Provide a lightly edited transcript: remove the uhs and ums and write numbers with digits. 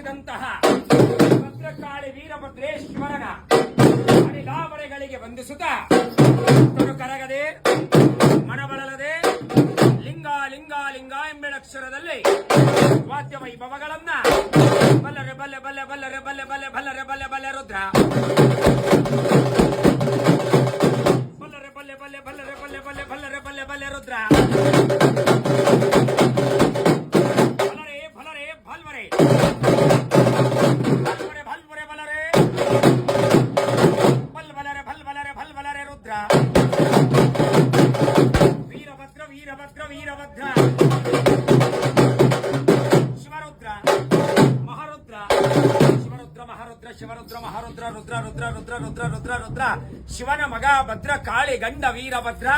ಮಾಡಿದಂತಹ ಭದ್ರಕಾಳಿ ವೀರಭದ್ರೇಶ್ವರನ ಅಡಿಗಾವರೆಗಳಿಗೆ ವಂದಿಸುತ್ತಾ ಕರಗದೆ ಮನಬಳಲದೆ ಲಿಂಗ ಲಿಂಗ ಲಿಂಗ ಎಂಬೆಳಕ್ಷರದಲ್ಲಿ ವಾದ್ಯ ವೈಭವಗಳನ್ನ ಬಲ್ಲರೆ ಬಲ್ಲೆ ಬಲ್ಲೆ ಬಲ್ಲರೆ ಬಲ್ಲೆ ಬಲ್ಲೆ ಬಲ್ಲರೆ ಬಲ್ಲೆ ಬಲ್ಲೆ ರುದ್ರ ಬಲ್ಲರೆ ಬಲ್ಲೆ ಬಲ್ಲೆ ಬಲ್ಲರೆ ಬಲ್ಲೆ ಬಲ್ಲೆ ಬಲ್ಲರೆ ಬಲ್ಲೆ ಬಲ್ಲೆ ರುದ್ರ ಬಲರೆ ಬಲರೆ ಬಲ್ವರೆ ಬಲ್ವರೆ ಬಲ್ವರೆ ಬಲರೆ ಬಲ್ ಬಲರೆ ಬಲ್ ಬಲರೆ ಬಲ್ ಬಲರೆ ರುದ್ರ ವೀರಭದ್ರ ವೀರಭದ್ರ ವೀರಭದ್ರ ಶಿವರುದ್ರ ಮಹಾರುದ್ರ ಶಿವರುದ್ರ ಮಹಾರುದ್ರ ಶಿವರುದ್ರ ಮಹಾರುದ್ರ ರುದ್ರ ರುದ್ರ ರುದ್ರ ರುದ್ರ ರುದ್ರ ರುದ್ರ ಶಿವನ ಮಗ ಭದ್ರ ಕಾಳಿ ಗಂಡ ವೀರಭದ್ರ